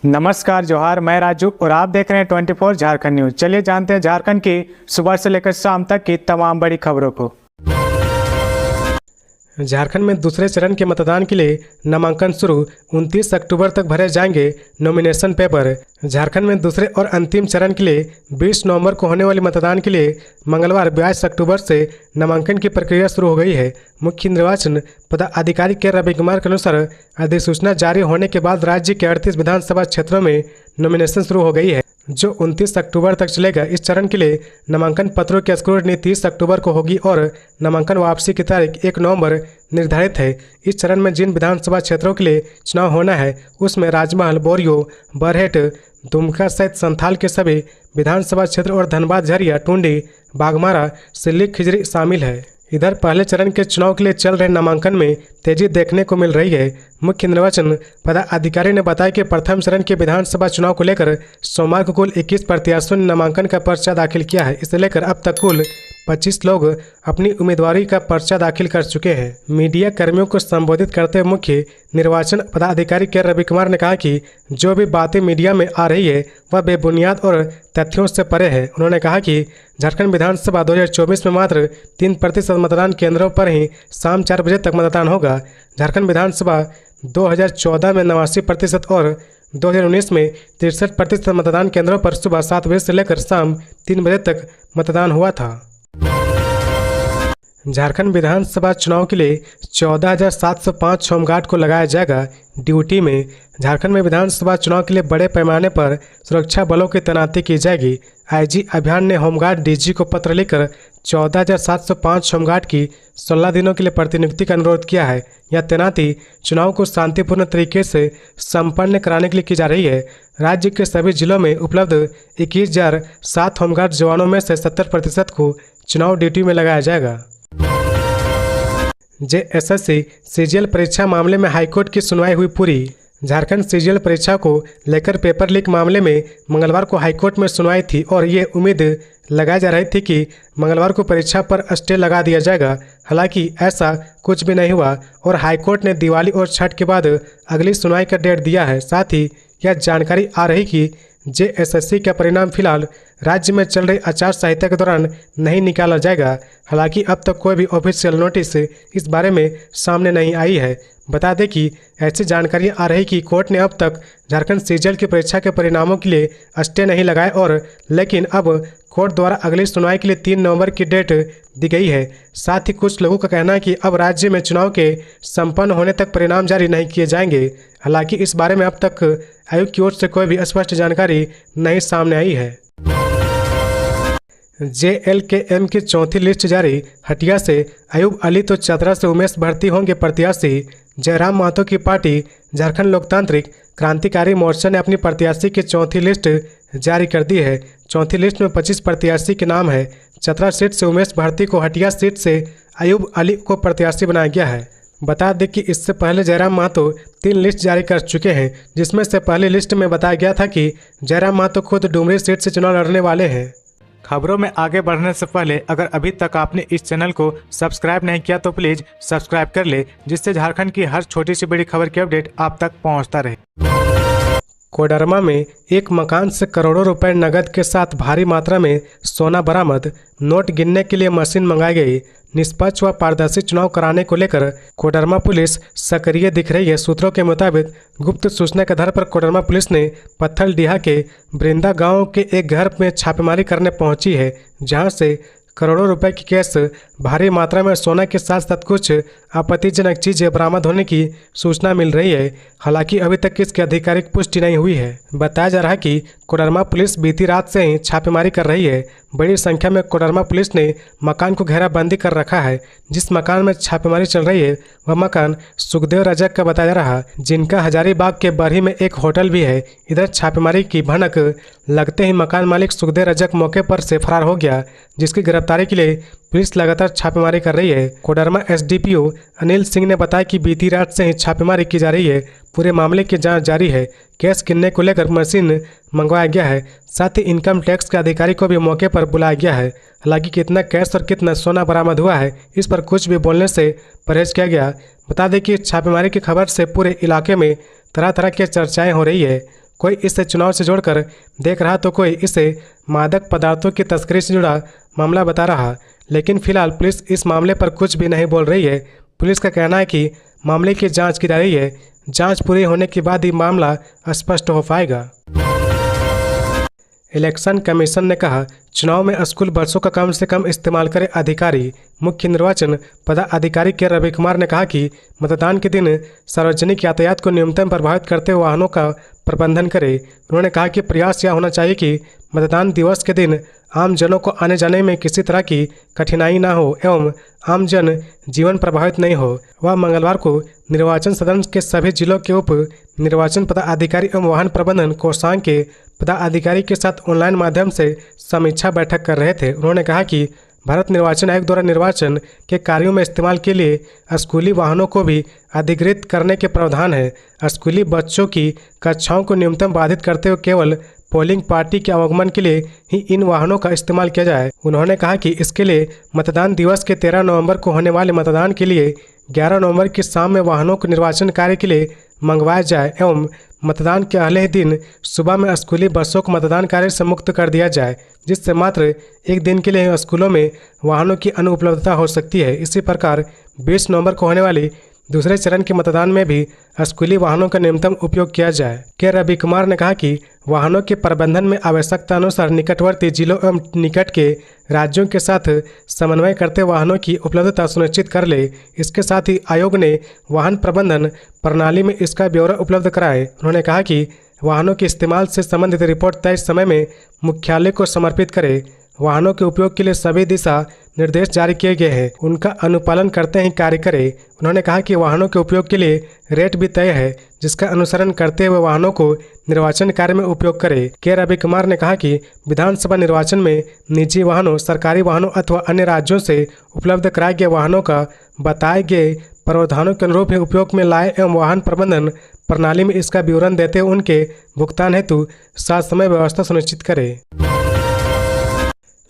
नमस्कार जोहार, मैं राजू और आप देख रहे हैं 24 झारखंड न्यूज। चलिए जानते हैं झारखंड की सुबह से लेकर शाम तक की तमाम बड़ी खबरों को। झारखंड में दूसरे चरण के मतदान के लिए नामांकन शुरू। 29 अक्टूबर तक भरे जाएंगे नॉमिनेशन पेपर। झारखंड में दूसरे और अंतिम चरण के लिए 20 नवंबर को होने वाले मतदान के लिए मंगलवार 22 अक्टूबर से नामांकन की प्रक्रिया शुरू हो गई है। मुख्य निर्वाचन पदाधिकारी के रवि कुमार के अनुसार अधिसूचना जारी होने के बाद राज्य के 38 विधानसभा क्षेत्रों में नॉमिनेशन शुरू हो गई है, जो 29 अक्टूबर तक चलेगा। इस चरण के लिए नामांकन पत्रों की स्क्रूटनी 30 अक्टूबर को होगी और नामांकन वापसी की तारीख 1 नवंबर निर्धारित है। इस चरण में जिन विधानसभा क्षेत्रों के लिए चुनाव होना है उसमें राजमहल, बोरियो, बरहेट, दुमका सहित संथाल के सभी विधानसभा क्षेत्र और धनबाद, झरिया, टुंडी, बाघमारा, सिल्ली, खिजरी शामिल है। इधर पहले चरण के चुनाव के लिए चल रहे नामांकन में तेजी देखने को मिल रही है। मुख्य निर्वाचन पदाधिकारी ने बताया कि प्रथम चरण के विधानसभा चुनाव को लेकर सोमवार को कुल 21 प्रत्याशियों ने नामांकन का पर्चा दाखिल किया है। इसे लेकर अब तक कुल 25 लोग अपनी उम्मीदवारी का पर्चा दाखिल कर चुके हैं। मीडिया कर्मियों को संबोधित करते हुए मुख्य निर्वाचन पदाधिकारी के रवि कुमार ने कहा कि जो भी बातें मीडिया में आ रही है वह बेबुनियाद और तथ्यों से परे है। उन्होंने कहा कि झारखंड विधानसभा 2024 में मात्र 3% मतदान केंद्रों पर ही शाम 4 बजे तक मतदान होगा। झारखंड विधानसभा 2014 में 89% और 2019 में 63% मतदान केंद्रों पर सुबह 7 बजे से लेकर शाम 3 बजे तक मतदान हुआ था। झारखंड विधानसभा चुनाव के लिए 14,705 होमगार्ड को लगाया जाएगा ड्यूटी में। झारखंड में विधानसभा चुनाव के लिए बड़े पैमाने पर सुरक्षा बलों की तैनाती की जाएगी। आईजी अभियान ने होमगार्ड डीजी को पत्र लिखकर 14,705 होमगार्ड की 16 दिनों के लिए प्रतिनियुक्ति का अनुरोध किया है। यह तैनाती चुनाव को शांतिपूर्ण तरीके से संपन्न कराने के लिए की जा रही है। राज्य के सभी जिलों में उपलब्ध 21,007 होमगार्ड जवानों में से 70% को चुनाव ड्यूटी में लगाया जाएगा। जेएसएससी सीजीएल परीक्षा मामले में हाईकोर्ट की सुनवाई हुई पूरी। झारखंड सीजीएल परीक्षा को लेकर पेपर लीक मामले में मंगलवार को हाईकोर्ट में सुनवाई थी और ये उम्मीद लगाई जा रही थी कि मंगलवार को परीक्षा पर स्टे लगा दिया जाएगा। हालांकि ऐसा कुछ भी नहीं हुआ और हाईकोर्ट ने दिवाली और छठ के बाद अगली सुनवाई का डेट दिया है। साथ ही यह जानकारी आ रही कि जेएसएससी का परिणाम फिलहाल राज्य में चल रही आचार संहिता के दौरान नहीं निकाला जाएगा। हालांकि अब तक कोई भी ऑफिशियल नोटिस इस बारे में सामने नहीं आई है। बता दें कि ऐसी जानकारी आ रही कि कोर्ट ने अब तक झारखंड सीजीएल की परीक्षा के परिणामों के लिए स्टे नहीं लगाए और लेकिन अब कोर्ट द्वारा अगली सुनवाई के लिए 3 नवंबर की डेट दी गई है। साथ ही कुछ लोगों का कहना है कि अब राज्य में चुनाव के संपन्न होने तक परिणाम जारी नहीं किए जाएंगे। हालांकि इस बारे में अब तक आयोग की ओर से कोई भी स्पष्ट जानकारी नहीं सामने आई है। जेएलकेएम की चौथी लिस्ट जारी। हटिया से अयूब अली तो चतरा से उमेश भर्ती होंगे प्रत्याशी। जयराम महतो की पार्टी झारखंड लोकतांत्रिक क्रांतिकारी मोर्चा ने अपनी प्रत्याशी की चौथी लिस्ट जारी कर दी है। चौथी लिस्ट में 25 प्रत्याशी के नाम है। चतरा सीट से उमेश भर्ती को, हटिया सीट से अयूब अली को प्रत्याशी बनाया गया है। बता दें कि इससे पहले जयराम महतो 3 लिस्ट जारी कर चुके हैं, जिसमें से पहली लिस्ट में बताया गया था कि जयराम महतो खुद डुमरी सीट से चुनाव लड़ने वाले हैं। खबरों में आगे बढ़ने से पहले अगर अभी तक आपने इस चैनल को सब्सक्राइब नहीं किया तो प्लीज सब्सक्राइब कर ले, जिससे झारखंड की हर छोटी सी बड़ी खबर की अपडेट आप तक पहुंचता रहे। कोडरमा में एक मकान से करोड़ों रुपए नकद के साथ भारी मात्रा में सोना बरामद। नोट गिनने के लिए मशीन मंगाई गई। निष्पक्ष व पारदर्शी चुनाव कराने को लेकर कोडरमा पुलिस सक्रिय दिख रही है। सूत्रों के मुताबिक गुप्त सूचना के आधार पर कोडरमा पुलिस ने पत्थलडीहा के बृंदा गांव के एक घर में छापेमारी करने पहुंची है, जहां से करोड़ों रुपए की कैश, भारी मात्रा में सोना के साथ साथ कुछ आपत्तिजनक चीजें बरामद होने की सूचना मिल रही है। हालांकि अभी तक इसकी आधिकारिक पुष्टि नहीं हुई है। बताया जा रहा है कि कोडरमा पुलिस बीती रात से ही छापेमारी कर रही है। बड़ी संख्या में कोडरमा पुलिस ने मकान को घेराबंदी कर रखा है। जिस मकान में छापेमारी चल रही है वह मकान सुखदेव रजक का बताया जा रहा, जिनका हजारीबाग के बरही में एक होटल भी है। इधर छापेमारी की भनक लगते ही मकान मालिक सुखदेव रजक मौके पर से फरार हो गया, जिसकी गिरफ्तारी के लिए पुलिस लगातार छापेमारी कर रही है। कोडरमा एसडीपीओ अनिल सिंह ने बताया कि बीती रात से ही छापेमारी की जा रही है। पूरे मामले की जांच जारी है। कैश गिनने को लेकर मशीन मंगवाया गया है। साथ ही इनकम टैक्स के अधिकारी को भी मौके पर बुलाया गया है। हालांकि कितना कैश और कितना सोना बरामद हुआ है इस पर कुछ भी बोलने से परहेज किया गया। बता दें कि छापेमारी की खबर से पूरे इलाके में तरह तरह की चर्चाएं हो रही है। कोई इसे चुनाव से जोड़कर देख रहा तो कोई इसे मादक पदार्थों की तस्करी से जुड़ा मामला बता रहा। लेकिन फिलहाल पुलिस इस मामले पर कुछ भी नहीं बोल रही है। पुलिस का कहना है कि मामले की जांच की जा रही है। जांच पूरी होने के बाद ही मामला स्पष्ट हो पाएगा। इलेक्शन कमीशन ने कहा, चुनाव में स्कूल बसों का कम से कम इस्तेमाल करें अधिकारी। मुख्य निर्वाचन पदाधिकारी के रवि कुमार ने कहा कि मतदान के दिन सार्वजनिक यातायात को न्यूनतम प्रभावित करते हुए वाहनों का प्रबंधन करें। उन्होंने कहा कि प्रयास यह होना चाहिए कि मतदान दिवस के दिन आम जनों को आने जाने में किसी तरह की कठिनाई ना हो एवं आम जन जीवन प्रभावित नहीं हो। वह मंगलवार को निर्वाचन सदन के सभी जिलों के उप निर्वाचन पदाधिकारी एवं वाहन प्रबंधन कोषांग के पदाधिकारी के साथ ऑनलाइन माध्यम से समीक्षा बैठक कर रहे थे। उन्होंने कहा कि भारत निर्वाचन आयोग द्वारा निर्वाचन के कार्यों में इस्तेमाल के लिए स्कूली वाहनों को भी अधिकृत करने के प्रावधान है। स्कूली बच्चों की कक्षाओं को न्यूनतम बाधित करते हुए केवल पोलिंग पार्टी के आवागमन के लिए ही इन वाहनों का इस्तेमाल किया जाए। उन्होंने कहा कि इसके लिए मतदान दिवस के 13 नवंबर को होने वाले मतदान के लिए 11 नवंबर की शाम में वाहनों को निर्वाचन कार्य के लिए मंगवाया जाए एवं मतदान के अगले ही दिन सुबह में स्कूली बसों को मतदान कार्य से मुक्त कर दिया जाए, जिससे मात्र एक दिन के लिए स्कूलों में वाहनों की अनुपलब्धता हो सकती है। इसी प्रकार 20 नवंबर को होने वाली दूसरे चरण के मतदान में भी स्कूली वाहनों का न्यूनतम उपयोग किया जाए। के रवि कुमार ने कहा कि वाहनों के प्रबंधन में आवश्यकता अनुसार निकटवर्ती जिलों एवं निकट के राज्यों के साथ समन्वय करते वाहनों की उपलब्धता सुनिश्चित कर ले। इसके साथ ही आयोग ने वाहन प्रबंधन प्रणाली में इसका ब्यौरा उपलब्ध कराए। उन्होंने कहा कि वाहनों के इस्तेमाल से संबंधित रिपोर्ट तय समय में मुख्यालय को समर्पित करे। वाहनों के उपयोग के लिए सभी दिशा निर्देश जारी किए गए हैं, उनका अनुपालन करते ही कार्य करें। उन्होंने कहा कि वाहनों के उपयोग के लिए रेट भी तय है, जिसका अनुसरण करते हुए वाहनों को निर्वाचन कार्य में उपयोग करें। के रवि कुमार ने कहा कि विधानसभा निर्वाचन में निजी वाहनों, सरकारी वाहनों अथवा अन्य राज्यों से उपलब्ध कराए गए वाहनों का बताए गए प्रावधानों के अनुरूप ही उपयोग में लाए एवं वाहन प्रबंधन प्रणाली में इसका विवरण देते हुए उनके भुगतान हेतु साथ समय व्यवस्था सुनिश्चित करें।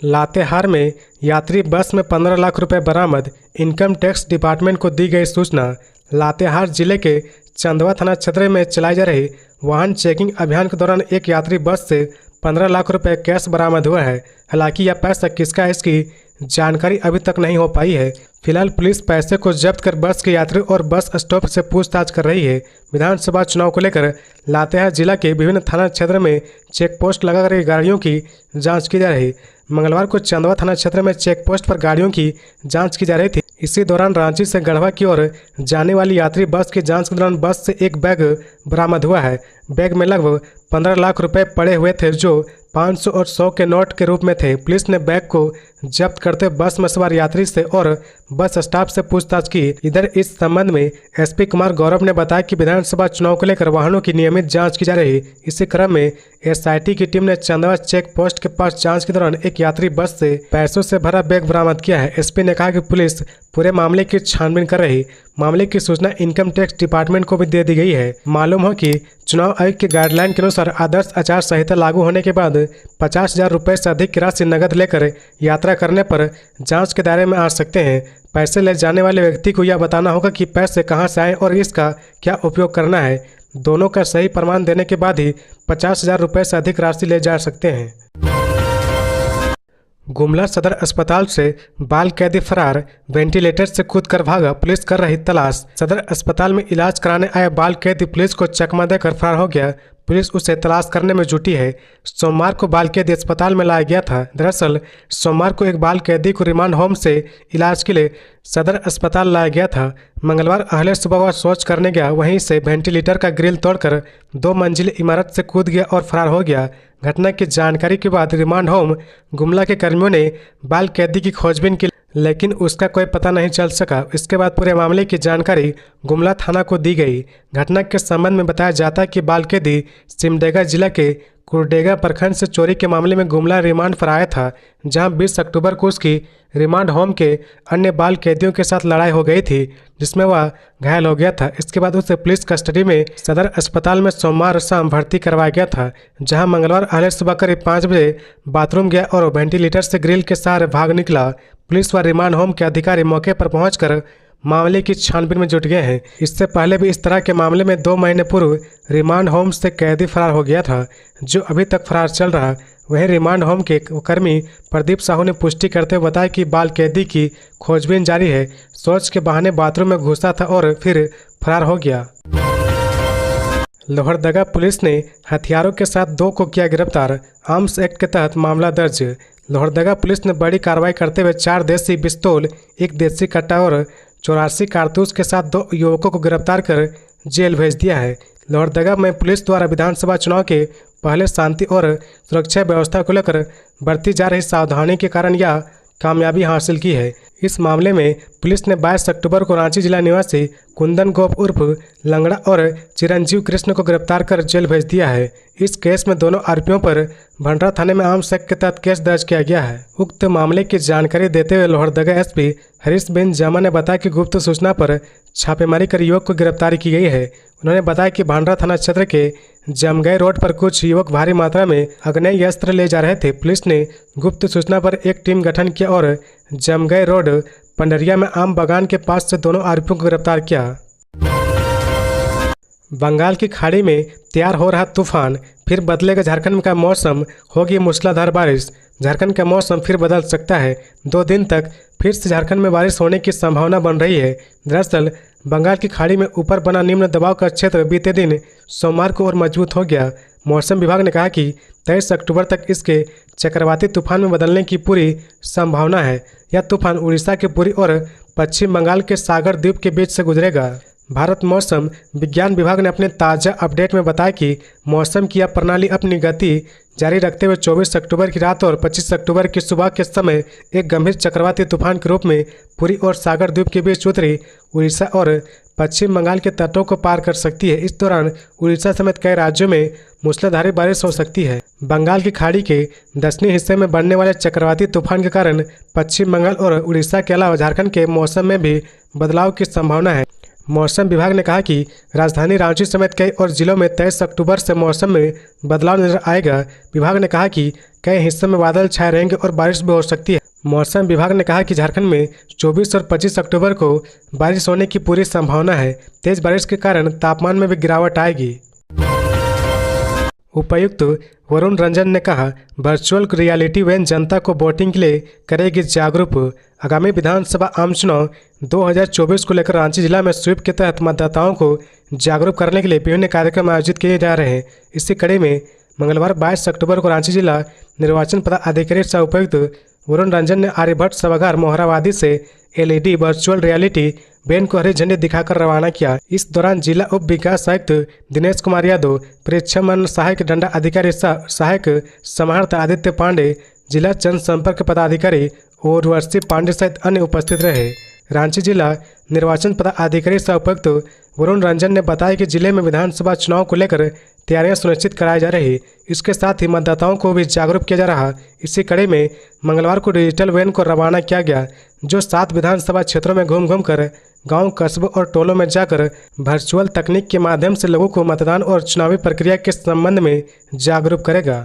लातेहार में यात्री बस में 15 लाख रुपए बरामद, इनकम टैक्स डिपार्टमेंट को दी गई सूचना। लातेहार जिले के चंदवा थाना क्षेत्र में चलाई जा रही वाहन चेकिंग अभियान के दौरान एक यात्री बस से 15 लाख रुपए कैश बरामद हुआ है। हालांकि यह पैसा किसका है इसकी जानकारी अभी तक नहीं हो पाई है। फिलहाल पुलिस पैसे को जब्त कर बस के यात्री और बस स्टॉप से पूछताछ कर रही है। विधानसभा चुनाव को लेकर लातेहार जिला के विभिन्न थाना क्षेत्र में चेक पोस्ट लगाकर गाड़ियों की जांच की जा रही। मंगलवार को चंदवा थाना क्षेत्र में चेक पोस्ट पर गाड़ियों की जांच की जा रही थी। इसी दौरान रांची से गढ़वा की ओर जाने वाली यात्री बस की जांच के दौरान बस से एक बैग बरामद हुआ है। बैग में लगभग 15 लाख रुपए पड़े हुए थे, जो 500 और 100 के नोट के रूप में थे। पुलिस ने बैग को जब्त करते बस में सवार यात्री से और बस स्टाफ से पूछताछ की। इधर इस संबंध में एसपी कुमार गौरव ने बताया कि विधानसभा चुनाव को लेकर वाहनों की नियमित जांच की जा रही। इसी क्रम में एसआईटी की टीम ने चंदवा चेक पोस्ट के पास जांच के दौरान एक यात्री बस से पैसों से भरा बैग बरामद किया है। एसपी ने कहा कि पुलिस पूरे मामले की छानबीन कर रही। मामले की सूचना इनकम टैक्स डिपार्टमेंट को भी दे दी गई है। मालूम हो कि चुनाव आयोग के गाइडलाइन के अनुसार आदर्श आचार संहिता लागू होने के बाद 50,000 रुपये से अधिक की राशि नकद लेकर यात्रा करने पर जांच के दायरे में आ सकते हैं। पैसे ले जाने वाले व्यक्ति को यह बताना होगा कि पैसे कहां से आए और इसका क्या उपयोग करना है। दोनों का सही प्रमाण देने के बाद ही 50,000 रुपये से अधिक राशि ले जा सकते हैं। गुमला सदर अस्पताल से बाल कैदी फरार, वेंटिलेटर से कूदकर भागा, पुलिस कर रही तलाश। सदर अस्पताल में इलाज कराने आया बाल कैदी पुलिस को चकमा देकर फरार हो गया। पुलिस उसे तलाश करने में जुटी है। सोमवार को बाल कैदी अस्पताल में लाया गया था। दरअसल सोमवार को एक बाल कैदी को रिमांड होम से इलाज के लिए सदर अस्पताल लाया गया था। मंगलवार अहले सुबह वह शौच करने गया, वहीं से वेंटिलेटर का ग्रिल तोड़कर 2 मंजिल इमारत से कूद गया और फरार हो गया। घटना की जानकारी के बाद रिमांड होम गुमला के कर्मियों ने बाल कैदी की खोजबीन की, लेकिन उसका कोई पता नहीं चल सका। इसके बाद पूरे मामले की जानकारी गुमला थाना को दी गई। घटना के संबंध में बताया जाता है कि बाल कैदी सिमडेगा जिला के कुरडेगा प्रखंड से चोरी के मामले में गुमला रिमांड पर आया था, जहां 20 अक्टूबर को उसकी रिमांड होम के अन्य बाल कैदियों के साथ लड़ाई हो गई थी, जिसमें वह घायल हो गया था। इसके बाद उसे पुलिस कस्टडी में सदर अस्पताल में सोमवार शाम भर्ती करवाया गया था, जहां मंगलवार अहले सुबह करीब 5 बजे बाथरूम गया और वेंटिलेटर से ग्रिल के सहारे भाग निकला। पुलिस व रिमांड होम के अधिकारी मौके पर पहुंचकर मामले की छानबीन में जुट गए हैं। इससे पहले भी इस तरह के मामले में 2 महीने पूर्व रिमांड होम से कैदी फरार हो गया था, जो अभी तक फरार चल रहा। वहीं रिमांड होम के कर्मी प्रदीप साहू ने पुष्टि करते हुए बताया कि बाल कैदी की खोजबीन जारी है। शौच के बहाने बाथरूम में घुसा था और फिर फरार हो गया। लोहरदगा पुलिस ने हथियारों के साथ 2 को किया गिरफ्तार। आर्म्स एक्ट के तहत मामला दर्ज। लोहरदगा पुलिस ने बड़ी कार्रवाई करते हुए 4 देसी पिस्तौल, 1 देसी कट्टा और 84 कारतूस के साथ 2 युवकों को गिरफ्तार कर जेल भेज दिया है। लोहरदगा में पुलिस द्वारा विधानसभा चुनाव के पहले शांति और सुरक्षा व्यवस्था को लेकर बरती जा रही सावधानी के कारण यह कामयाबी हासिल की है। इस मामले में पुलिस ने 22 अक्टूबर को रांची जिला निवासी कुंदन गोप उर्फ लंगड़ा और चिरंजीव कृष्ण को गिरफ्तार कर जेल भेज दिया है। इस केस में दोनों आरोपियों पर भंडरा थाने में आर्म्स एक्ट के तहत केस दर्ज किया गया है। उक्त मामले की जानकारी देते हुए लोहरदगा एसपी हरीश बिन जामा ने बताया कि गुप्त सूचना पर छापेमारी कर युवक को गिरफ्तारी की गई है। उन्होंने बताया कि भांडरा थाना क्षेत्र के जमगई रोड पर कुछ युवक भारी मात्रा में आग्नेय अस्त्र ले जा रहे थे। पुलिस ने गुप्त सूचना पर एक टीम गठन किया और जमगई रोड पंडरिया में आम बागान के पास से दोनों आरोपियों को गिरफ्तार किया। बंगाल की खाड़ी में तैयार हो रहा तूफान, फिर बदलेगा झारखंड का मौसम, होगी मूसलाधार बारिश। झारखंड का मौसम फिर बदल सकता है। 2 दिन तक फिर से झारखंड में बारिश होने की संभावना बन रही है। दरअसल बंगाल की खाड़ी में ऊपर बना निम्न दबाव का क्षेत्र बीते दिन सोमवार को और मजबूत हो गया। मौसम विभाग ने कहा कि 23 अक्टूबर तक इसके चक्रवाती तूफान में बदलने की पूरी संभावना है। यह तूफान उड़ीसा के पुरी और पश्चिम बंगाल के सागर द्वीप के बीच से गुजरेगा। भारत मौसम विज्ञान विभाग ने अपने ताज़ा अपडेट में बताया कि मौसम की यह प्रणाली अपनी गति जारी रखते हुए 24 अक्टूबर की रात और 25 अक्टूबर की सुबह के समय एक गंभीर चक्रवाती तूफान के रूप में पुरी और सागर द्वीप के बीच उत्तरी उड़ीसा और पश्चिम बंगाल के तटों को पार कर सकती है। इस दौरान उड़ीसा समेत कई राज्यों में मूसलाधार बारिश हो सकती है। बंगाल की खाड़ी के दक्षिणी हिस्से में बढ़ने वाले चक्रवाती तूफान के कारण पश्चिम बंगाल और उड़ीसा के अलावा झारखंड के मौसम में भी बदलाव की संभावना है। मौसम विभाग ने कहा कि राजधानी रांची समेत कई और जिलों में 23 अक्टूबर से मौसम में बदलाव नजर आएगा। विभाग ने कहा कि कई हिस्सों में बादल छाए रहेंगे और बारिश भी हो सकती है। मौसम विभाग ने कहा कि झारखंड में 24 और 25 अक्टूबर को बारिश होने की पूरी संभावना है। तेज बारिश के कारण तापमान में भी गिरावट आएगी। उपायुक्त वरुण रंजन ने कहा, वर्चुअल रियलिटी वैन जनता को वोटिंग के लिए करेगी जागरूक। आगामी विधानसभा आम चुनाव 2024 को लेकर रांची जिला में स्वीप के तहत मतदाताओं को जागरूक करने के लिए विभिन्न कार्यक्रम आयोजित किए जा रहे हैं। इसी कड़ी में मंगलवार 22 अक्टूबर को रांची जिला निर्वाचन पदाधिकारी सह उपायुक्त वरुण रंजन ने आर्यभट्ट सभागार मोहरावादी से LED वर्चुअल रियलिटी वैन को हरी झंडी दिखाकर रवाना किया। इस दौरान जिला उप विकास आयुक्त दिनेश कुमार यादव, प्रेक्षमान सहायक दंडा अधिकारी सहायक समाहर्त आदित्य पांडे, जिला जनसंपर्क पदाधिकारी उर्वशी पांडे सहित अन्य उपस्थित रहे। रांची जिला निर्वाचन पदाधिकारी सह उपायुक्त वरुण रंजन ने बताया कि जिले में विधानसभा चुनाव को लेकर तैयारियां सुनिश्चित कराई जा रही। इसके साथ ही मतदाताओं को भी जागरूक किया जा रहा। इसी कड़ी में मंगलवार को डिजिटल वैन को रवाना किया गया, जो 7 विधानसभा क्षेत्रों में घूम कर गांव, कस्बों और टोलों में जाकर वर्चुअल तकनीक के माध्यम से लोगों को मतदान और चुनावी प्रक्रिया के संबंध में जागरूक करेगा।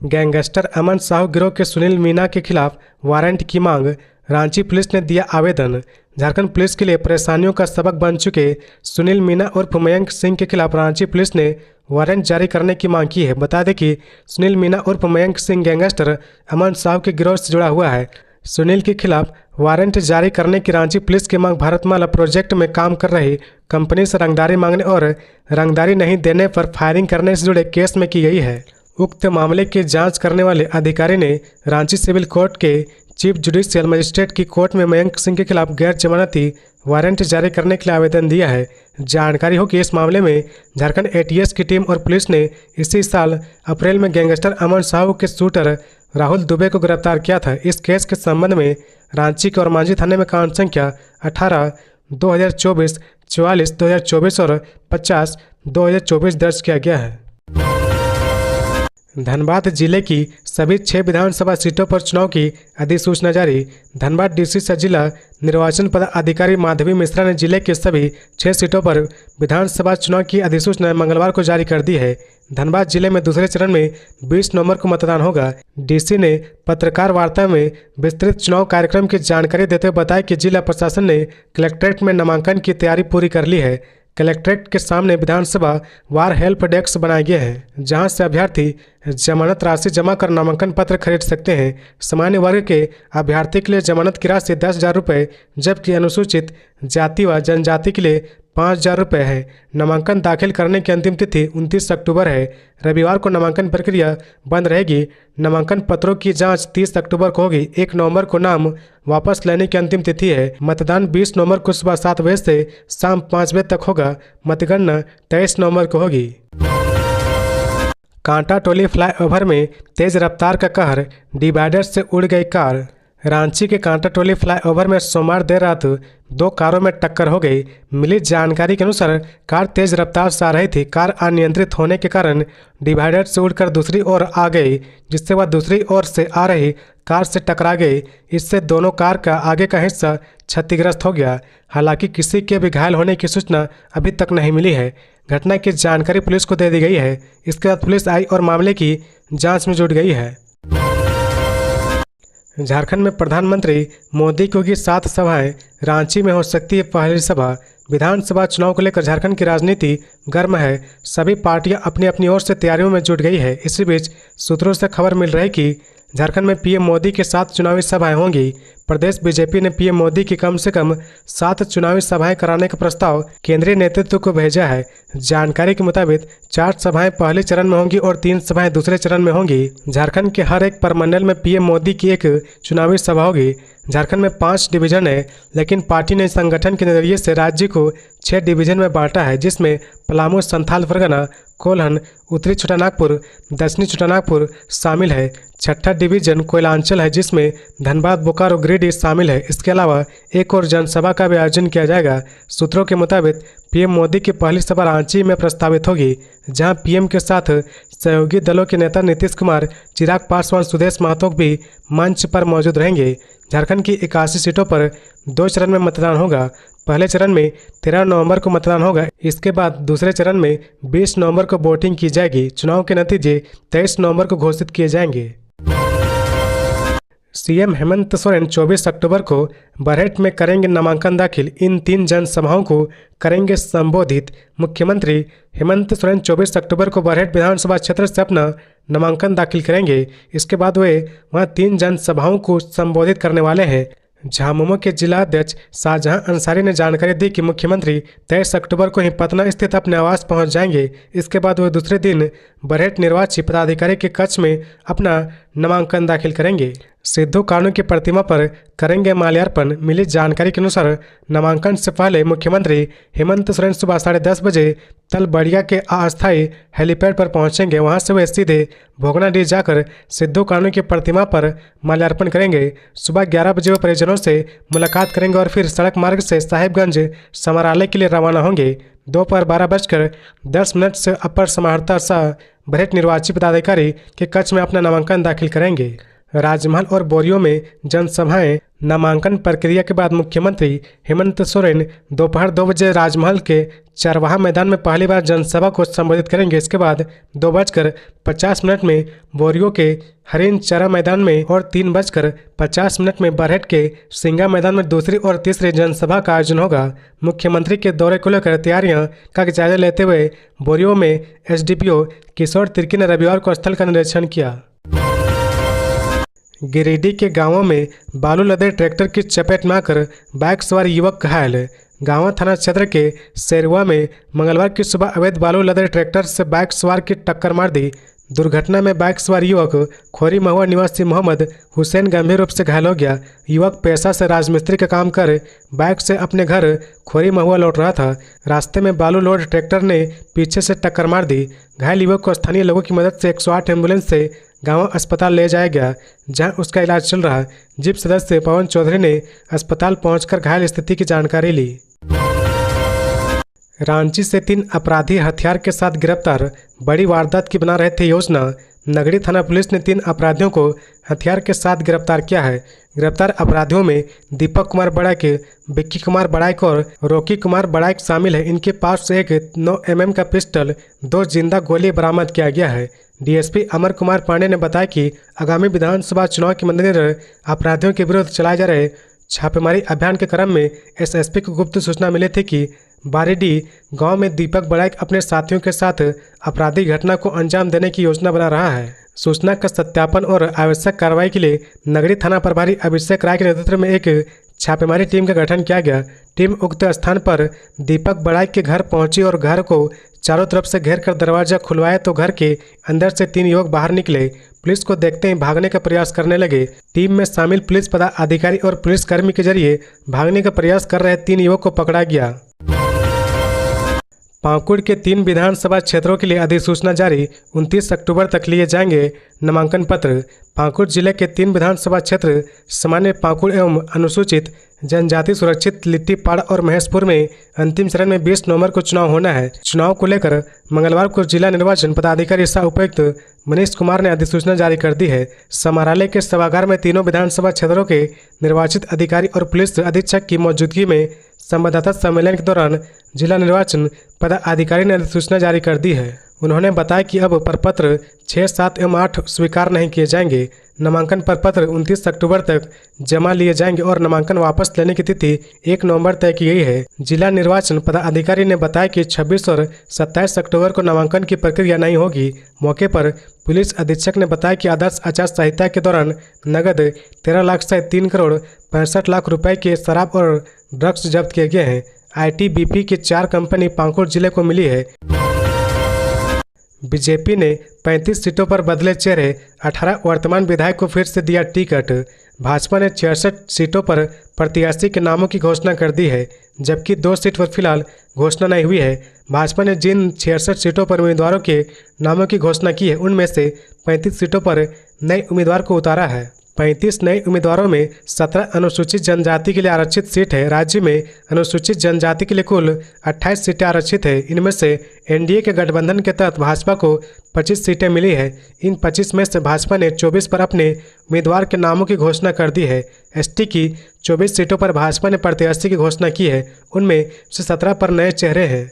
गैंगस्टर अमन साहू गिरोह के सुनील मीणा के खिलाफ वारंट की मांग, रांची पुलिस ने दिया आवेदन। झारखंड पुलिस के लिए परेशानियों का सबक बन चुके सुनील मीणा उर्फ मयंक सिंह के खिलाफ रांची पुलिस ने वारंट जारी करने की मांग की है। बता दें कि सुनील मीणा उर्फ मयंक सिंह गैंगस्टर अमन साहू के गिरोह से जुड़ा हुआ है। सुनील के खिलाफ वारंट जारी करने की रांची पुलिस की मांग भारतमाला प्रोजेक्ट में काम कर रही कंपनी से रंगदारी मांगने और रंगदारी नहीं देने पर फायरिंग करने से जुड़े केस में की गई है। उक्त मामले की जांच करने वाले अधिकारी ने रांची सिविल कोर्ट के चीफ जुडिशियल मजिस्ट्रेट की कोर्ट में मयंक सिंह के खिलाफ गैर जमानती वारंट जारी करने के लिए आवेदन दिया है। जानकारी हो कि इस मामले में झारखंड ATS की टीम और पुलिस ने इसी साल अप्रैल में गैंगस्टर अमन साहू के शूटर राहुल दुबे को गिरफ्तार किया था। इस केस के संबंध में रांची के और मांझी थाने में कांड संख्या 18/2024, 44/2024 और 50/2024 दर्ज किया गया है। धनबाद जिले की सभी 6 विधानसभा सीटों पर चुनाव की अधिसूचना जारी। धनबाद डीसी सह जिला निर्वाचन पदाधिकारी माधवी मिश्रा ने जिले के सभी 6 सीटों पर विधानसभा चुनाव की अधिसूचना मंगलवार को जारी कर दी है। धनबाद जिले में दूसरे चरण में 20 नवंबर को मतदान होगा। डीसी ने पत्रकार वार्ता में विस्तृत चुनाव कार्यक्रम की जानकारी देते हुए बताया कि जिला प्रशासन ने कलेक्ट्रेट में नामांकन की तैयारी पूरी कर ली है। कलेक्ट्रेट के सामने विधानसभा वार हेल्प डेस्क बनाए गए हैं, जहां से अभ्यर्थी जमानत राशि जमा कर नामांकन पत्र खरीद सकते हैं। सामान्य वर्ग के अभ्यर्थी के लिए जमानत की राशि 10,000 रुपये, जबकि अनुसूचित जाति व जनजाति के लिए 5,000 रुपये है। नामांकन दाखिल करने की अंतिम तिथि 29 अक्टूबर है। रविवार को नामांकन प्रक्रिया बंद रहेगी। नामांकन पत्रों की जांच 30 अक्टूबर को होगी। 1 नवंबर को नाम वापस लेने की अंतिम तिथि है। मतदान 20 नवंबर को सुबह 7 बजे से शाम 5 बजे तक होगा। मतगणना 23 नवंबर को होगी। कांटा टोली फ्लाईओवर में तेज रफ्तार का कहर, डिवाइडर से उड़ गई कार। रांची के कांटा टोली फ्लाईओवर में सोमवार देर रात 2 कारों में टक्कर हो गई। मिली जानकारी के अनुसार कार तेज रफ्तार से आ रही थी। कार अनियंत्रित होने के कारण डिवाइडर से उड़कर दूसरी ओर आ गई, जिससे वह दूसरी ओर से आ रही कार से टकरा गई। इससे दोनों कार का आगे का हिस्सा क्षतिग्रस्त हो गया। हालांकि किसी के भी घायल होने की सूचना अभी तक नहीं मिली है। घटना की जानकारी पुलिस को दे दी गई है। इसके बाद पुलिस आई और मामले की जांच में जुट गई है। झारखंड में प्रधानमंत्री मोदी की होगी 7 सभाएं, रांची में हो सकती है पहली सभा। विधानसभा चुनाव को लेकर झारखंड की राजनीति गर्म है। सभी पार्टियां अपनी अपनी ओर से तैयारियों में जुट गई है। इसी बीच सूत्रों से खबर मिल रही है कि झारखंड में पीएम मोदी के 7 चुनावी सभाएं होंगी। प्रदेश बीजेपी ने पीएम मोदी की कम से कम 7 चुनावी सभाएं कराने का प्रस्ताव केंद्रीय नेतृत्व को भेजा है। जानकारी के मुताबिक 4 सभाएं पहले चरण में होंगी और 3 सभाएं दूसरे चरण में होंगी। झारखंड के हर एक प्रमंडल में पीएम मोदी की एक चुनावी सभा होगी। झारखंड में 5 डिवीजन है, लेकिन पार्टी ने संगठन के नजरिए से राज्य को 6 डिवीजन में बांटा है, जिसमें पलामू, संथाल परगना, कोल्हन, उत्तरी छोटानागपुर, दक्षिणी छोटानागपुर शामिल है। 6ठा डिवीजन कोयलांचल है, जिसमें धनबाद, बोकारो, गिरिडीह शामिल है। इसके अलावा एक और जनसभा का भी आयोजन किया जाएगा। सूत्रों के मुताबिक पीएम मोदी की पहली सभा रांची में प्रस्तावित होगी, जहां पीएम के साथ सहयोगी दलों के नेता नीतीश कुमार, चिराग पासवान, सुदेश महतो भी मंच पर मौजूद रहेंगे। झारखंड की 81 सीटों पर 2 चरण में मतदान होगा। पहले चरण में 13 नवंबर को मतदान होगा। इसके बाद दूसरे चरण में 20 नवंबर को वोटिंग की जाएगी। चुनाव के नतीजे 23 नवंबर को घोषित किए जाएंगे। सीएम हेमंत सोरेन 24 अक्टूबर को बरहेट में करेंगे नामांकन दाखिल। इन 3 जनसभाओं को करेंगे संबोधित। मुख्यमंत्री हेमंत सोरेन 24 अक्टूबर को बरहेट विधानसभा क्षेत्र से अपना नामांकन दाखिल करेंगे। इसके बाद वे वहां 3 जनसभाओं को संबोधित करने वाले हैं। झामुमो के जिला अध्यक्ष शाहजहां अंसारी ने जानकारी दी कि मुख्यमंत्री 23 अक्टूबर को ही पटना स्थित अपने आवास पहुंच जाएंगे। इसके बाद वे दूसरे दिन बरहेट निर्वाची पदाधिकारी के कक्ष में अपना नामांकन दाखिल करेंगे। सिद्धू कानू की प्रतिमा पर करेंगे माल्यार्पण। मिली जानकारी के अनुसार नामांकन से पहले मुख्यमंत्री हेमंत सोरेन सुबह 10:30 बजे तलबड़िया के अस्थायी हेलीपैड पर पहुंचेंगे। वहां से वे सीधे भोगनाडीह जाकर सिद्धू कानू की प्रतिमा पर माल्यार्पण करेंगे। सुबह 11 बजे वे परिजनों से मुलाकात करेंगे और फिर सड़क मार्ग से साहिबगंज समरालय के लिए रवाना होंगे। दोपहर 12:10 से अपर समाहर्ता शाह बरहेट निर्वाची पदाधिकारी के कक्ष में अपना नामांकन दाखिल करेंगे। राजमहल और बोरियो में जनसभाएं। नामांकन प्रक्रिया के बाद मुख्यमंत्री हेमंत सोरेन दोपहर 2 बजे राजमहल के चरवाहा मैदान में पहली बार जनसभा को संबोधित करेंगे। इसके बाद 2:50 में बोरियो के हरिन चरा मैदान में और 3:50 में बरहेट के सिंगा मैदान में दूसरी और तीसरी जनसभा का आयोजन होगा। मुख्यमंत्री के दौरे को लेकर तैयारियां का जायजा लेते हुए बोरियो में एसडीपीओ किशोर तिर्की ने रविवार को स्थल का निरीक्षण किया। गिरिडीह के गांवों में बालू लदे ट्रैक्टर की चपेट में आकर बाइक सवार युवक घायल। गांवा थाना क्षेत्र के शेरुआ में मंगलवार की सुबह अवैध बालू लदे ट्रैक्टर से बाइक सवार की टक्कर मार दी। दुर्घटना में बाइक सवार युवक खोरी महुआ निवासी मोहम्मद हुसैन गंभीर रूप से घायल हो गया। युवक पेशा से राजमिस्त्री का काम कर बाइक से अपने घर खोरी महुआ लौट रहा था। रास्ते में बालू लोड ट्रैक्टर ने पीछे से टक्कर मार दी। घायल युवक को स्थानीय लोगों की मदद से 108 एम्बुलेंस से गांव अस्पताल ले जाया गया, जहां उसका इलाज चल रहा। जिप सदस्य पवन चौधरी ने अस्पताल पहुंचकर घायल स्थिति की जानकारी ली। रांची से 3 अपराधी हथियार के साथ गिरफ्तार। बड़ी वारदात की बना रहे थे योजना। नगड़ी थाना पुलिस ने 3 अपराधियों को हथियार के साथ गिरफ्तार किया है। गिरफ्तार अपराधियों में दीपक कुमार बड़ाइक, विक्की कुमार बड़ाइक और रॉकी कुमार बड़ाइक शामिल है। इनके पास से एक 9 mm का पिस्टल, 2 जिंदा गोली बरामद किया गया है। डीएसपी अमर कुमार पांडे ने बताया कि आगामी विधानसभा चुनाव के मद्देनजर अपराधियों के विरुद्ध चलाए जा रहे छापेमारी अभियान के क्रम में एसएसपी को गुप्त सूचना मिली थी कि बारीडीह गांव में दीपक बड़ाइक अपने साथियों के साथ आपराधिक घटना को अंजाम देने की योजना बना रहा है। सूचना का सत्यापन और आवश्यक कार्रवाई के लिए नगरी थाना प्रभारी अभिषेक राय के नेतृत्व में एक छापेमारी टीम का गठन किया गया। टीम उक्त स्थान पर दीपक बड़ाइक के घर पहुंची और घर को चारों तरफ से घेर कर दरवाजा खुलवाया तो घर के अंदर से 3 युवक बाहर निकले। पुलिस को देखते ही भागने का प्रयास करने लगे। टीम में शामिल पुलिस पदाधिकारी और पुलिसकर्मी के जरिए भागने का प्रयास कर रहे 3 युवक को पकड़ा गया। पाकुड़ के 3 विधानसभा क्षेत्रों के लिए अधिसूचना जारी, 29 अक्टूबर तक लिए जाएंगे नामांकन पत्र। पाकुड़ जिले के 3 विधानसभा क्षेत्र सामान्य पाकुड़ एवं अनुसूचित जनजाति सुरक्षित लिट्टीपाड़ा और महेशपुर में अंतिम चरण में 20 नवंबर को चुनाव होना है। चुनाव को लेकर मंगलवार को जिला निर्वाचन पदाधिकारी सह उपायुक्त मनीष कुमार ने अधिसूचना जारी कर दी है। समाहरणालय के सभागार में तीनों विधानसभा क्षेत्रों के निर्वाचित अधिकारी और पुलिस अधीक्षक की मौजूदगी में संवाददाता सम्मेलन के दौरान जिला निर्वाचन पदाधिकारी ने अधिसूचना जारी कर दी है। उन्होंने बताया कि अब प्रपत्र 6, 7 एवं 8 स्वीकार नहीं किए जाएंगे। नामांकन प्रपत्र 29 अक्टूबर तक जमा लिए जाएंगे और नामांकन वापस लेने की तिथि 1 नवंबर तय की गई है। जिला निर्वाचन पदाधिकारी ने बताया कि 26 और 27 अक्टूबर को नामांकन की प्रक्रिया नहीं होगी। मौके पर पुलिस अधीक्षक ने बताया कि आदर्श आचार संहिता के दौरान नगद 13 लाख से 3 करोड़ 65 लाख रुपए के शराब और ड्रग्स जब्त किए गए हैं। आईटीबीपी की 4 कंपनी पाकुड़ जिले को मिली है। बीजेपी ने 35 सीटों पर बदले चेहरे, 18 वर्तमान विधायक को फिर से दिया टिकट। भाजपा ने 66 सीटों पर प्रत्याशी के नामों की घोषणा कर दी है, जबकि 2 सीट पर फिलहाल घोषणा नहीं हुई है। भाजपा ने जिन 66 सीटों पर उम्मीदवारों के नामों की घोषणा की है, उनमें से 35 सीटों पर नए उम्मीदवार को उतारा है। 35 नए उम्मीदवारों में 17 अनुसूचित जनजाति के लिए आरक्षित सीट है। राज्य में अनुसूचित जनजाति के लिए कुल 28 सीटें आरक्षित है। इनमें से एनडीए के गठबंधन के तहत भाजपा को 25 सीटें मिली है। इन 25 में से भाजपा ने 24 पर अपने उम्मीदवार के नामों की घोषणा कर दी है। एसटी की 24 सीटों पर भाजपा ने प्रत्याशी की घोषणा की है, उनमें से 17 पर नए चेहरे हैं।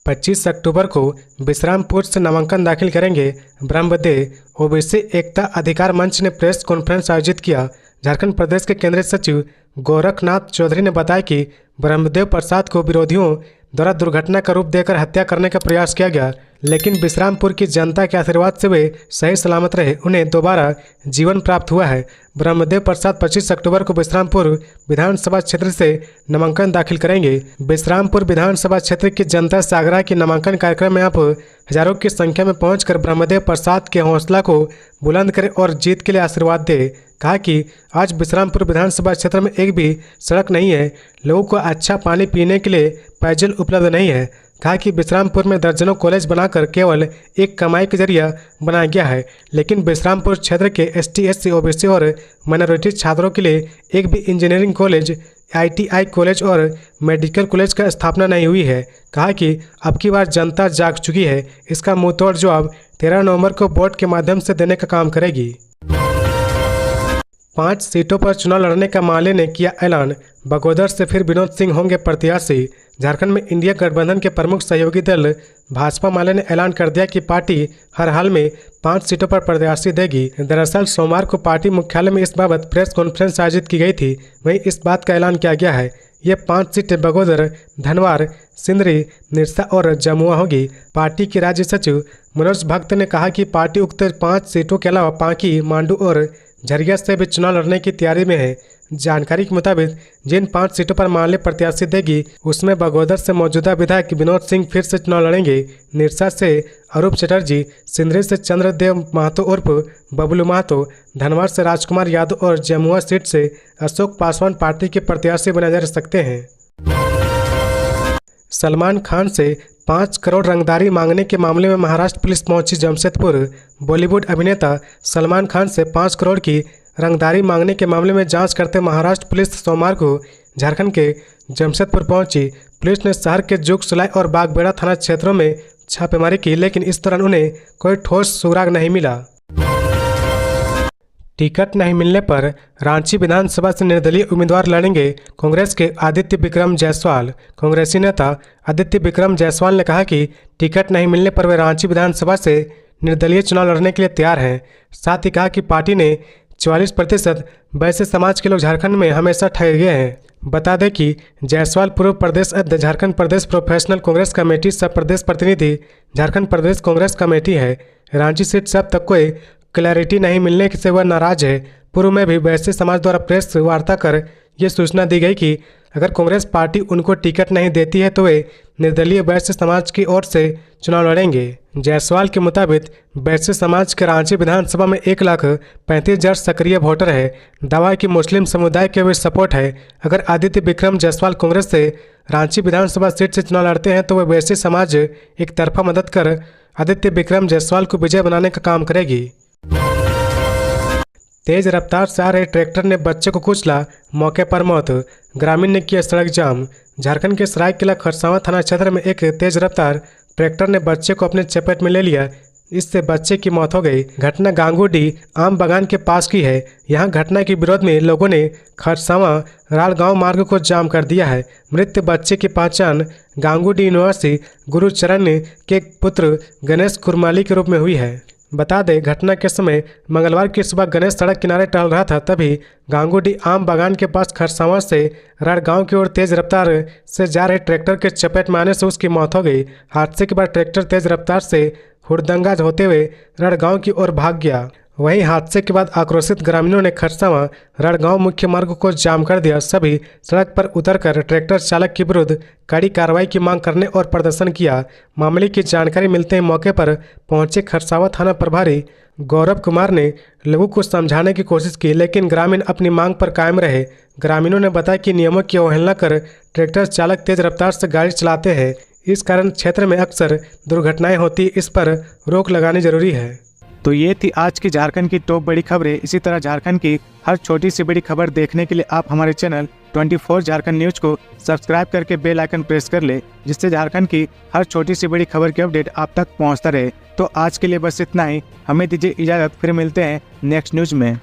25 अक्टूबर को विश्रामपुर से नामांकन दाखिल करेंगे ब्रह्मदेव। ओबीसी एकता अधिकार मंच ने प्रेस कॉन्फ्रेंस आयोजित किया। झारखंड प्रदेश के केंद्रीय सचिव गोरखनाथ चौधरी ने बताया कि ब्रह्मदेव प्रसाद को विरोधियों द्वारा दुर्घटना का रूप देकर हत्या करने का प्रयास किया गया, लेकिन विश्रामपुर की जनता के आशीर्वाद से वे सही सलामत रहे। उन्हें दोबारा जीवन प्राप्त हुआ है। ब्रह्मदेव प्रसाद 25 अक्टूबर को विश्रामपुर विधानसभा क्षेत्र से नामांकन दाखिल करेंगे। विश्रामपुर विधानसभा क्षेत्र की जनता से आग्रह की नामांकन कार्यक्रम में आप हजारों की संख्या में पहुंचकर ब्रह्मदेव प्रसाद के हौसला को बुलंद करें और जीत के लिए आशीर्वाद दें। कहा कि आज विश्रामपुर विधानसभा क्षेत्र में एक भी सड़क नहीं है, लोगों को अच्छा पानी पीने के लिए पेयजल उपलब्ध नहीं है। कहा कि विश्रामपुर में दर्जनों कॉलेज बनाकर केवल एक कमाई के जरिया बनाया गया है, लेकिन विश्रामपुर क्षेत्र के एसटी, एससी, ओबीसी और माइनॉरिटी छात्रों के लिए एक भी इंजीनियरिंग कॉलेज, आईटीआई कॉलेज और मेडिकल कॉलेज का स्थापना नहीं हुई है। कहा कि अब की बार जनता जाग चुकी है, इसका मुंहतोड़ जवाब 13 नवंबर को वोट के माध्यम से देने का काम करेगी। 5 सीटों पर चुनाव लड़ने का माले ने किया ऐलान। बगोदर से फिर विनोद सिंह होंगे प्रत्याशी। झारखंड में इंडिया गठबंधन के प्रमुख सहयोगी दल भाजपा माले ने ऐलान कर दिया कि पार्टी हर हाल में 5 सीटों पर प्रत्याशी देगी। दरअसल सोमवार को पार्टी मुख्यालय में इस बाबत प्रेस कॉन्फ्रेंस आयोजित की गई थी। वहीं इस बात का ऐलान किया गया है। ये 5 सीटें बगोदर, धनवार, सिंदरी, निरसा और जमुआ होगी। पार्टी के राज्य सचिव मनोज भक्त ने कहा कि पार्टी उक्त 5 सीटों के अलावा पांकी, मांडू और झरिया से भी चुनाव लड़ने की तैयारी में है। जानकारी के मुताबिक जिन 5 सीटों पर माले प्रत्याशी देगी, उसमें बगोदर से मौजूदा विधायक विनोद सिंह फिर से चुनाव लड़ेंगे। निरसा से अरूप चटर्जी, सिंदरी से चंद्रदेव महतो उर्फ बबलू महतो, धनवार से राजकुमार यादव और जमुआ सीट से अशोक पासवान पार्टी के प्रत्याशी बने जा सकते हैं। सलमान खान से 5 करोड़ रंगदारी मांगने के मामले में महाराष्ट्र पुलिस पहुंची जमशेदपुर। बॉलीवुड अभिनेता सलमान खान से 5 करोड़ की रंगदारी मांगने के मामले में जांच करते महाराष्ट्र पुलिस सोमवार को झारखंड के जमशेदपुर पहुंची। पुलिस ने शहर के जुग सुलाई और बागबेड़ा थाना क्षेत्रों में छापेमारी की, लेकिन इस दौरान उन्हें कोई ठोस सुराग नहीं मिला। टिकट नहीं मिलने पर रांची विधानसभा से निर्दलीय उम्मीदवार लड़ेंगे कांग्रेस के आदित्य विक्रम जायसवाल। कांग्रेसी नेता आदित्य विक्रम जायसवाल ने कहा कि टिकट नहीं मिलने पर वे रांची विधानसभा से निर्दलीय चुनाव लड़ने के लिए तैयार हैं। साथ ही कहा कि पार्टी ने 44% वैश्य समाज के लोग झारखंड में हमेशा ठगे गए हैं। बता दें कि जायसवाल पूर्व प्रदेश अध्यक्ष, झारखंड प्रदेश प्रोफेशनल कांग्रेस कमेटी, सब प्रदेश प्रतिनिधि, झारखंड प्रदेश कांग्रेस कमेटी है। रांची सीट से अब तक कोई क्लैरिटी नहीं मिलने से वह नाराज है। पूर्व में भी वैश्य समाज द्वारा प्रेस वार्ता कर ये सूचना दी गई कि अगर कांग्रेस पार्टी उनको टिकट नहीं देती है तो वे निर्दलीय वैश्य समाज की ओर से चुनाव लड़ेंगे। जायसवाल के मुताबिक वैश्य समाज के रांची विधानसभा में 1,35,000 सक्रिय वोटर है। दावा है कि मुस्लिम समुदाय के वे सपोर्ट है। अगर आदित्य विक्रम जायसवाल कांग्रेस से रांची विधानसभा सीट से चुनाव लड़ते हैं तो वह वैश्य समाज एक तरफा मदद कर आदित्य विक्रम जायसवाल को विजय बनाने का काम करेगी। तेज रफ्तार से आ रहे ट्रैक्टर ने बच्चे को कुचला, मौके पर मौत। ग्रामीण ने किया सड़क जाम। झारखंड के सरायकेला खरसावां थाना क्षेत्र में एक तेज रफ्तार ट्रैक्टर ने बच्चे को अपने चपेट में ले लिया। इससे बच्चे की मौत हो गई। घटना गांगुडी आम बागान के पास की है। यहां घटना के विरोध में लोगों ने खरसावां रालगांव मार्ग को जाम कर दिया है। मृत बच्चे की पहचान गांगुडी निवासी गुरुचरण के पुत्र गणेश कुरमाली के रूप में हुई है। बता दें, घटना के समय मंगलवार की सुबह गणेश सड़क किनारे टहल रहा था, तभी गांगुडी आम बागान के पास खरसावां से रालगांव की ओर तेज रफ्तार से जा रहे ट्रैक्टर के चपेट में आने से उसकी मौत हो गई। हादसे के बाद ट्रैक्टर तेज रफ्तार से हुड़दंगा होते हुए रालगांव की ओर भाग गया। वहीं हादसे के बाद आक्रोशित ग्रामीणों ने खरसावां रालगांव मुख्य मार्ग को जाम कर दिया। सभी सड़क पर उतरकर ट्रैक्टर चालक के विरुद्ध कड़ी कार्रवाई की मांग करने और प्रदर्शन किया। मामले की जानकारी मिलते ही मौके पर पहुंचे खरसावां थाना प्रभारी गौरव कुमार ने लोगों को समझाने की कोशिश की, लेकिन ग्रामीण अपनी मांग पर कायम रहे। ग्रामीणों ने बताया कि नियमों की अवहेलना कर ट्रैक्टर चालक तेज रफ्तार से गाड़ी चलाते हैं। इस कारण क्षेत्र में अक्सर दुर्घटनाएं होती, इस पर रोक लगानी जरूरी है। तो ये थी आज की झारखंड की टॉप बड़ी खबरें। इसी तरह झारखंड की हर छोटी सी बड़ी खबर देखने के लिए आप हमारे चैनल 24 झारखंड न्यूज को सब्सक्राइब करके बेल आइकन प्रेस कर ले, जिससे झारखंड की हर छोटी सी बड़ी खबर की अपडेट आप तक पहुंचता रहे। तो आज के लिए बस इतना ही। हमें दीजिए इजाजत, फिर मिलते हैं नेक्स्ट न्यूज में।